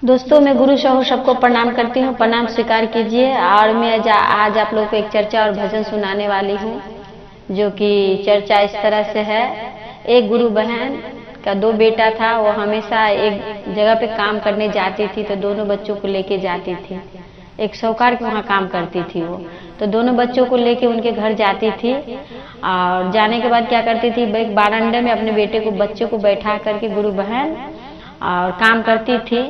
दोस्तों, मैं गुरु शहू सबको प्रणाम करती हूँ, प्रणाम स्वीकार कीजिए। और मैं आज आप लोगों को एक चर्चा और भजन सुनाने वाली हूँ, जो कि चर्चा इस तरह से है। एक गुरु बहन का दो बेटा था। वो हमेशा एक जगह पे काम करने जाती थी, तो दोनों बच्चों को लेके जाती थी। एक साहूकार के वहाँ काम करती थी वो, तो दोनों बच्चों को लेके उनके घर जाती थी। और जाने के बाद क्या करती थी, एक बारंडे में अपने बेटे को, बच्चों को बैठा करके गुरु बहन और काम करती थी।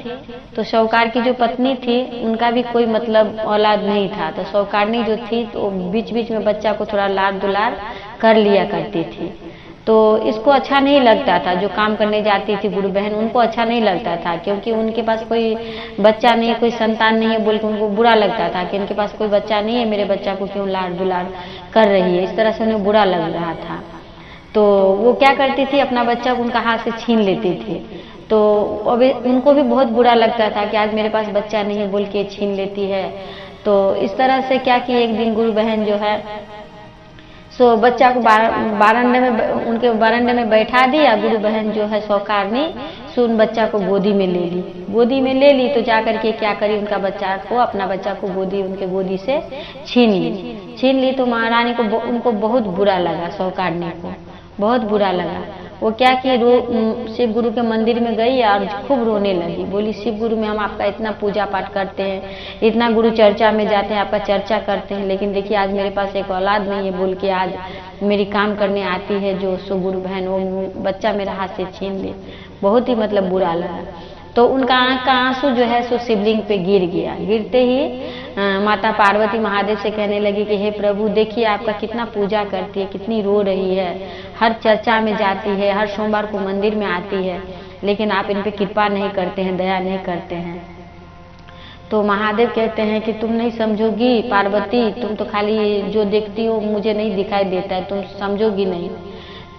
तो साहूकार की जो पत्नी थी, उनका भी कोई मतलब औलाद नहीं था, तो साहूकारनी जो थी तो बीच बीच में बच्चा को थोड़ा लाड दुलार कर लिया करती थी। तो इसको अच्छा नहीं लगता था, जो काम करने जाती थी गुरु बहन, उनको अच्छा नहीं लगता था, क्योंकि उनके पास कोई बच्चा नहीं है, कोई संतान नहीं है बोल के उनको बुरा लगता था कि इनके पास कोई बच्चा नहीं है, मेरे बच्चा को क्यों लाड दुलार कर रही है। इस तरह से उन्हें बुरा लग रहा था। तो वो क्या करती थी, अपना बच्चा को उनका हाथ से छीन लेती थी। तो अभी उनको भी बहुत बुरा लगता था कि आज मेरे पास बच्चा नहीं है बोल के छीन लेती है। तो इस तरह से क्या कि एक दिन गुरु बहन जो है सो बच्चा को बारंडे में, उनके बारंडे में बैठा दिया। गुरु बहन जो है साहूकारनी सो उन बच्चा को गोदी में ले ली। गोदी में ले ली तो जाकर के क्या करी, उनका बच्चा को, अपना बच्चा को उनके गोदी से छीन ली। तो महारानी को, उनको बहुत बुरा लगा, साहूकारनी को बहुत बुरा लगा। वो क्या कि शिव गुरु के मंदिर में गई और खूब रोने लगी। बोली, शिव गुरु में हम आपका इतना पूजा पाठ करते हैं, इतना गुरु चर्चा में जाते हैं, आपका चर्चा करते हैं, लेकिन देखिए आज मेरे पास एक औलाद नहीं है बोल के आज मेरी काम करने आती है जो सो गुरु बहन, वो बच्चा मेरा हाथ से छीन ली। बहुत ही मतलब बुरा लगा। तो उनका आंख का आंसू जो है सो शिवलिंग पे गिर गया। गिरते ही माता पार्वती महादेव से कहने लगी कि हे प्रभु, देखिए आपका कितना पूजा करती है, कितनी रो रही है, हर चर्चा में जाती है, हर सोमवार को मंदिर में आती है, लेकिन आप इन पे कृपा नहीं करते हैं, दया नहीं करते हैं। तो महादेव कहते हैं कि तुम नहीं समझोगी पार्वती, तुम तो खाली जो देखती हो मुझे नहीं दिखाई देता है, तुम समझोगी नहीं।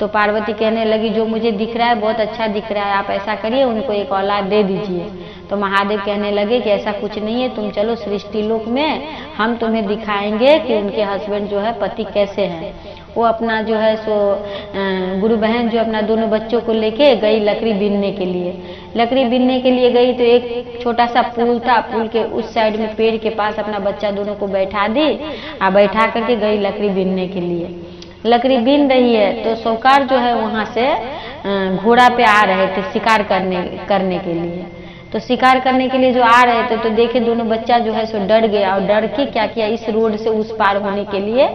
तो पार्वती कहने लगी, जो मुझे दिख रहा है बहुत अच्छा दिख रहा है, आप ऐसा करिए, उनको एक औलाद दे दीजिए। तो महादेव कहने लगे कि ऐसा कुछ नहीं है, तुम चलो सृष्टि लोक में, हम तुम्हें दिखाएंगे कि उनके हस्बैंड जो है, पति कैसे हैं। वो अपना जो है सो गुरु बहन जो अपना दोनों बच्चों को लेके गई लकड़ी बीनने के लिए। लकड़ी बीनने के लिए गई तो एक छोटा सा पुल था, पुल के उस साइड में पेड़ के पास अपना बच्चा दोनों को बैठा दी और बैठा करके गई लकड़ी बीनने के लिए। लकड़ी बीन रही है तो साहूकार जो है वहां से घोड़ा पे आ रहे थे शिकार करने के लिए। तो शिकार करने के लिए जो आ रहे थे तो देखे दोनों बच्चा जो है सो डर गया, और डर के क्या किया, इस रोड से उस पार होने के लिए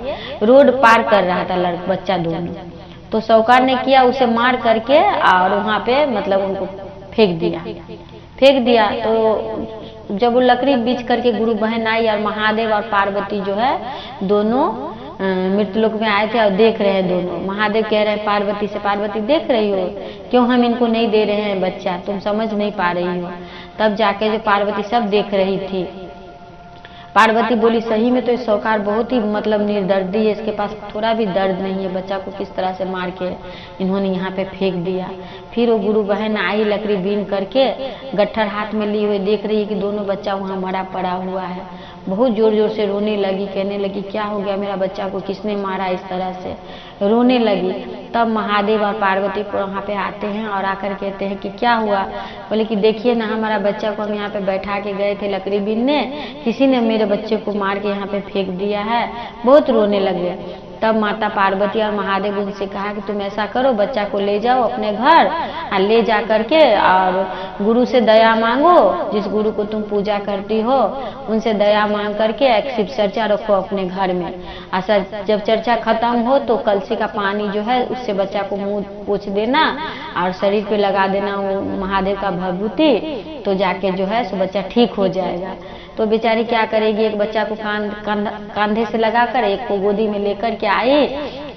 रोड पार कर रहा था बच्चा दोनों। तो साहूकार ने किया, उसे मार करके और वहां पे मतलब उनको फेंक दिया। तो जब वो लकड़ी बीच करके गुरु बहन आई और महादेव और पार्वती जो है दोनों मृत्युलोक में आए थे और देख रहे हैं दोनों। महादेव कह रहे हैं पार्वती से, पार्वती देख रही हो क्यों हम इनको नहीं दे रहे हैं बच्चा, तुम समझ नहीं पा रही हो। तब जाके जो पार्वती सब देख रही थी। पार्वती बोली, सही में तो ये साहूकार बहुत ही मतलब निर्दर्दी है, इसके पास थोड़ा भी दर्द नहीं है, बच्चा को किस तरह से मार के इन्होंने यहाँ पे फेंक दिया। फिर वो गुरु बहन आई लकड़ी बीन करके, गट्ठर हाथ में लिए हुए, देख रही है कि दोनों बच्चा वहाँ मरा पड़ा हुआ है। बहुत जोर जोर से रोने लगी, कहने लगी क्या हो गया, मेरा बच्चा को किसने मारा, इस तरह से रोने लगी। तब महादेव और पार्वती वहाँ पे आते हैं और आकर कहते हैं कि क्या हुआ। बोले कि देखिए ना, हमारा बच्चा को हम यहाँ पे बैठा के गए थे लकड़ी बीनने, किसी ने मेरे बच्चे को मार के यहाँ पे फेंक दिया है। बहुत रोने लगे। तब माता पार्वती और महादेव उनसे कहा कि तुम ऐसा करो, बच्चा को ले जाओ अपने घर और ले जा करके और गुरु से दया मांगो, जिस गुरु को तुम पूजा करती हो उनसे दया मांग करके एक शिव चर्चा रखो अपने घर में। ऐसा जब चर्चा खत्म हो तो कलसी का पानी जो है उससे बच्चा को मुंह पोंछ देना और शरीर पे लगा देना वो महादेव का भभूति, तो जाके जो है सो बच्चा ठीक हो जाएगा। तो बेचारी क्या करेगी, एक बच्चा को कंधे से लगाकर एक को गोदी में लेकर के आई,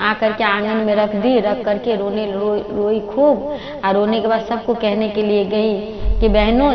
आकर के आंगन में रख दी, रख करके रोई खूब। और रोने के बाद सबको कहने के लिए गई कि बहनों,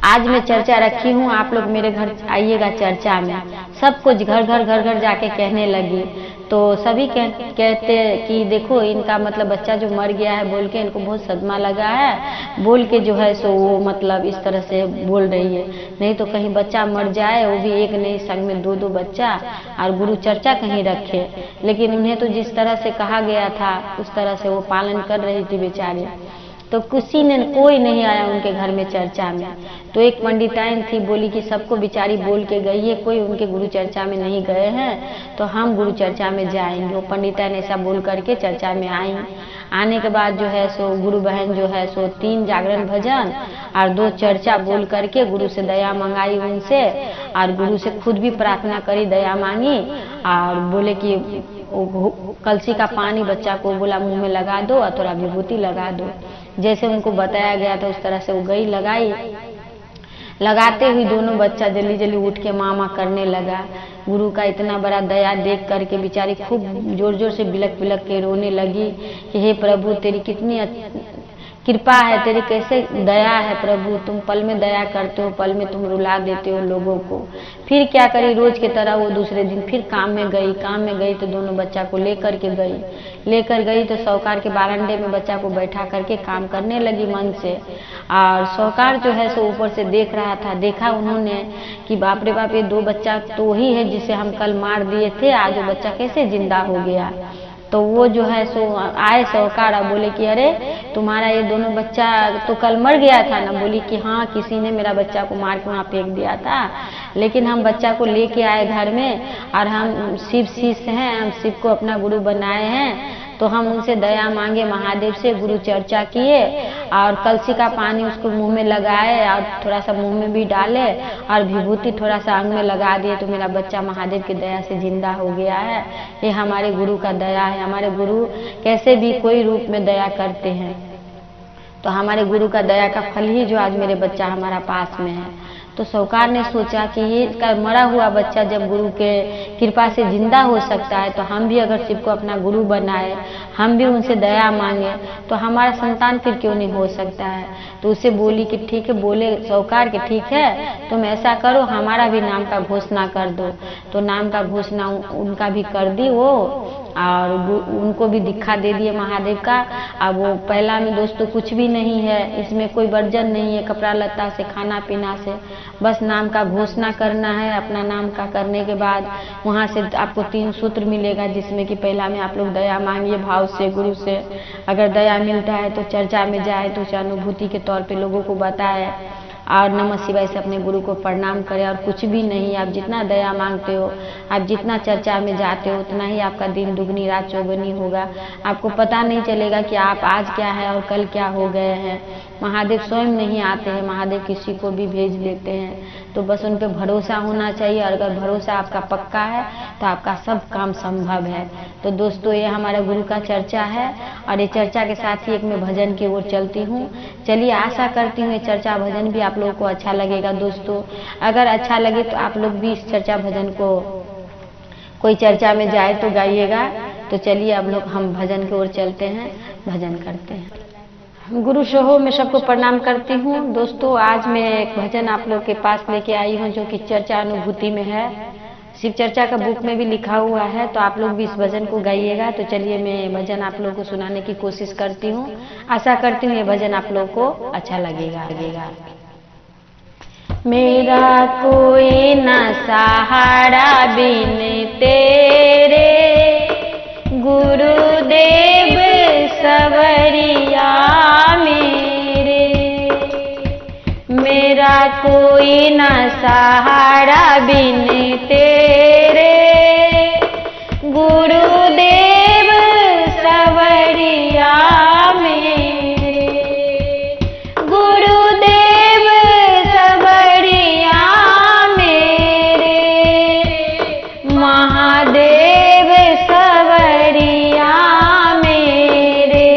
आज मैं चर्चा रखी हूँ, आप लोग मेरे घर आइएगा चर्चा में। सब कुछ घर घर जाके कहने लगी। तो सभी कहते कि देखो इनका मतलब बच्चा जो मर गया है बोल के इनको बहुत सदमा लगा है, बोल के जो है सो वो मतलब इस तरह से बोल रही है। नहीं तो कहीं बच्चा मर जाए, वो भी एक नहीं संग में दो बच्चा, और गुरु चर्चा कहीं रखे। लेकिन उन्हें तो जिस तरह से कहा गया था उस तरह से वो पालन कर रही थी बेचारी। तो कोई नहीं आया उनके घर में चर्चा में। तो एक पंडिताइन थी, बोली कि सबको बेचारी बोल के गई है, कोई उनके गुरु चर्चा में नहीं गए हैं, तो हम गुरु चर्चा में जाएंगे। वो पंडिताइन ऐसा बोल करके चर्चा में आई। आने के बाद जो है सो गुरु बहन जो है सो 3 जागरण भजन और 2 चर्चा बोल करके गुरु से दया मंगाई उनसे, और गुरु से खुद भी प्रार्थना करी, दया मांगी, और बोले कि कलसी का पानी बच्चा को बोला मुंह में लगा दो और थोड़ा विभूति लगा दो। जैसे उनको बताया गया था उस तरह से वो गई, लगाई। लगाते हुए दोनों बच्चा जल्दी जल्दी उठ के मामा करने लगा। गुरु का इतना बड़ा दया देख करके बेचारी खूब जोर जोर से बिलक बिलक के रोने लगी कि हे प्रभु तेरी कितनी कृपा है, तेरी कैसे दया है प्रभु, तुम पल में दया करते हो, पल में तुम रुला देते हो लोगों को। फिर क्या करी, रोज की तरह वो दूसरे दिन फिर काम में गई तो दोनों बच्चा को लेकर गई तो साहूकार के बारंडे में बच्चा को बैठा करके काम करने लगी मन से। और साहूकार जो है सो ऊपर से देख रहा था, देखा उन्होंने कि बाप रे बाप, ये 2 बच्चा तो ही है जिसे हम कल मार दिए थे, आज वो बच्चा कैसे जिंदा हो गया। तो वो जो है सो आए साहूकार, बोले कि अरे तुम्हारा ये दोनों बच्चा तो कल मर गया था ना। बोली कि हाँ, किसी ने मेरा बच्चा को मार के वहाँ फेंक दिया था, लेकिन हम बच्चा को लेके आए घर में, और हम शिव शिष्य हैं, हम शिव को अपना गुरु बनाए हैं, तो हम उनसे दया मांगे महादेव से, गुरु चर्चा किए और कलसी का पानी उसको मुंह में लगाए और थोड़ा सा मुंह में भी डाले और विभूति थोड़ा सा अंग में लगा दिए, तो मेरा बच्चा महादेव की दया से जिंदा हो गया है। ये हमारे गुरु का दया है। हमारे गुरु कैसे भी कोई रूप में दया करते हैं, तो हमारे गुरु का दया का फल ही जो आज मेरे बच्चा हमारा पास में है। तो साहूकार ने सोचा कि ये मरा हुआ बच्चा जब गुरु के कृपा से जिंदा हो सकता है, तो हम भी अगर शिव को अपना गुरु बनाए, हम भी उनसे दया मांगे, तो हमारा संतान फिर क्यों नहीं हो सकता है। तो उसे बोली कि ठीक है, बोले साहूकार कि ठीक है, तुम ऐसा करो, हमारा भी नाम का घोषणा कर दो। तो नाम का घोषणा उनका भी कर दी वो, और उनको भी दिखा दे दिए महादेव का। अब वो पहला में दोस्तों कुछ भी नहीं है, इसमें कोई वर्जन नहीं है, कपड़ा लत्ता से, खाना पीना से, बस नाम का घोषणा करना है। अपना नाम का करने के बाद वहाँ से आपको 3 सूत्र मिलेगा, जिसमें कि पहला में आप लोग दया मांगिए भाव से गुरु से, अगर दया मिलता है तो चर्चा में जाए तो उसे अनुभूति के तौर पे लोगों को बताए, और नमः शिवाय से अपने गुरु को प्रणाम करें। और कुछ भी नहीं, आप जितना दया मांगते हो, आप जितना चर्चा में जाते हो, उतना ही आपका दिन दुगनी रात चौगुनी होगा। आपको पता नहीं चलेगा कि आप आज क्या है और कल क्या हो गए हैं। महादेव स्वयं नहीं आते हैं, महादेव किसी को भी भेज देते हैं। तो बस उन पर भरोसा होना चाहिए, और अगर भरोसा आपका पक्का है तो आपका सब काम संभव है। तो दोस्तों, ये हमारा गुरु का चर्चा है, और ये चर्चा के साथ ही एक मैं भजन की ओर चलती हूँ। चलिए, आशा करती हूँ ये चर्चा भजन भी आप लोगों को अच्छा लगेगा। दोस्तों, अगर अच्छा लगे तो आप लोग भी इस चर्चा भजन को, कोई चर्चा में जाए तो गाइएगा। तो चलिए अब लोग हम भजन की ओर चलते हैं, भजन करते हैं। गुरु सोहो में सबको प्रणाम करती हूँ। दोस्तों, आज मैं एक भजन आप लोग के पास लेके आई हूँ, जो कि चर्चा अनुभूति में है, शिव चर्चा का बुक में भी लिखा हुआ है। तो आप लोग भी इस भजन को गाइएगा। तो चलिए, मैं भजन आप लोगों को सुनाने की कोशिश करती हूँ। आशा करती हूँ ये भजन आप लोगों को अच्छा लगेगा। मेरा कोई न सहारा बिन तेरे, गुरुदेव सवरिया मेरे। मेरा कोई न सहारा बिन तेरे, गुरुदेव सवरिया मेरे। गुरुदेव सवरिया मेरे, महादेव सवरिया मेरे।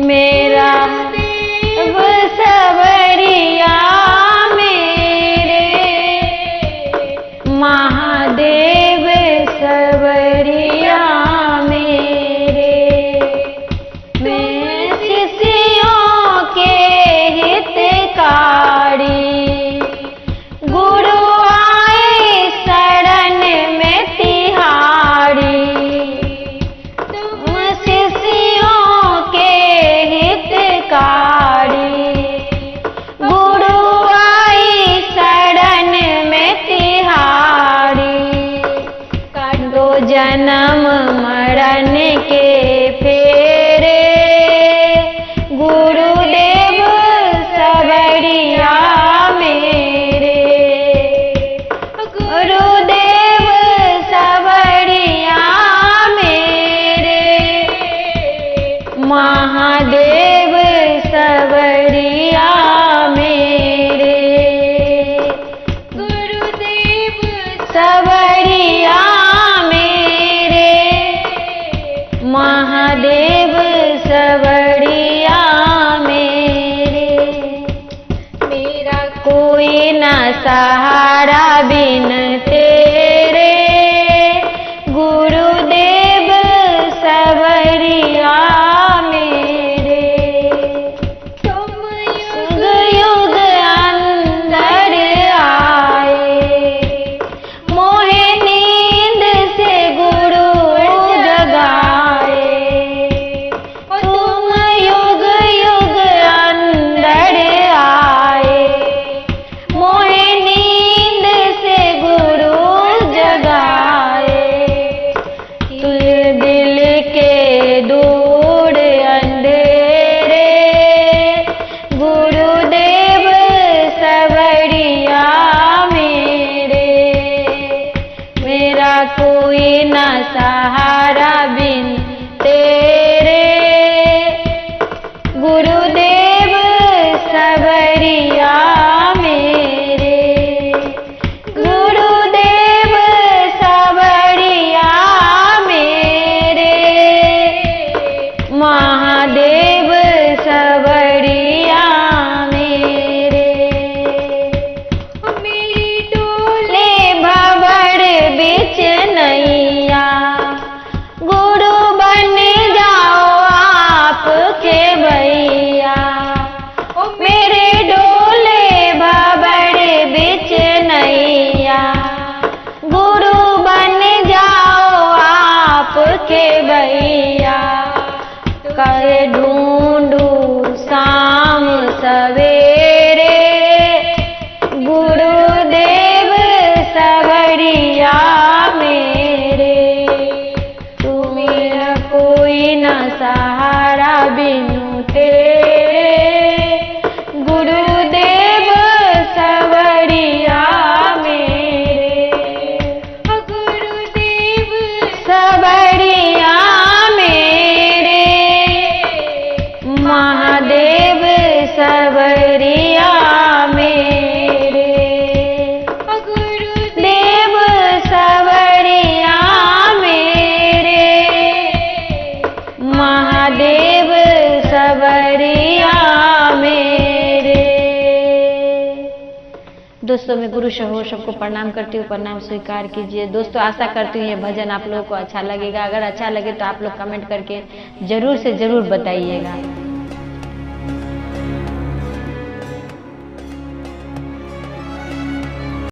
मेरा देव सवरिया मेरे, महादेव सवरिया मेरे। मैं शिष्यों के हितकारी, गुरु आए शरण में तिहारी। तुम शिष्यों के हितकारी, गुरु आई शरण में तिहारी। काटो जन्म मरण के फेरे, गुरु कोई न सहारा बिन तेरे, गुरुदेव सवरिया मेरे। तुम युग युग अंदर आए, मोहे नींद से गुरु जगाए। तुम युग युग अंदर आए, मोहे नींद से गुरु जगाए। तुझे दिल के दूर अंधेरे, गुरुदेव सवरिया मेरे। मेरा कोई न सहारा बिन तेरे, गुरुदेव सवरिया मेरे। गुरुदेव सवरिया मेरे, महादेव सवरिया मेरे। मेरी डोले भंवर बिच नैया, गुरु बन जाओ आपके भैया। मेरे डोले भंवर बिच नैया, गुरु बन जाओ आपके भैया। कहे ढूंढू शाम सवेरे, गुरुदेव सवरिया मेरे। तू मेरा कोई न सहारा बिनु तेरे, गुरुदेव सवरिया मेरे। गुरुदेव सवरिया मेरे, महादेव सवरिया मेरे। गुरुदेव सवरिया मेरे, महादेव सवरिया मेरे। दोस्तों मैं गुरु शहोर सबको प्रणाम करती हूँ, प्रणाम स्वीकार कीजिए। दोस्तों आशा करती हूँ ये भजन आप लोगों को अच्छा लगेगा। अगर अच्छा लगे तो आप लोग कमेंट करके जरूर से जरूर बताइएगा।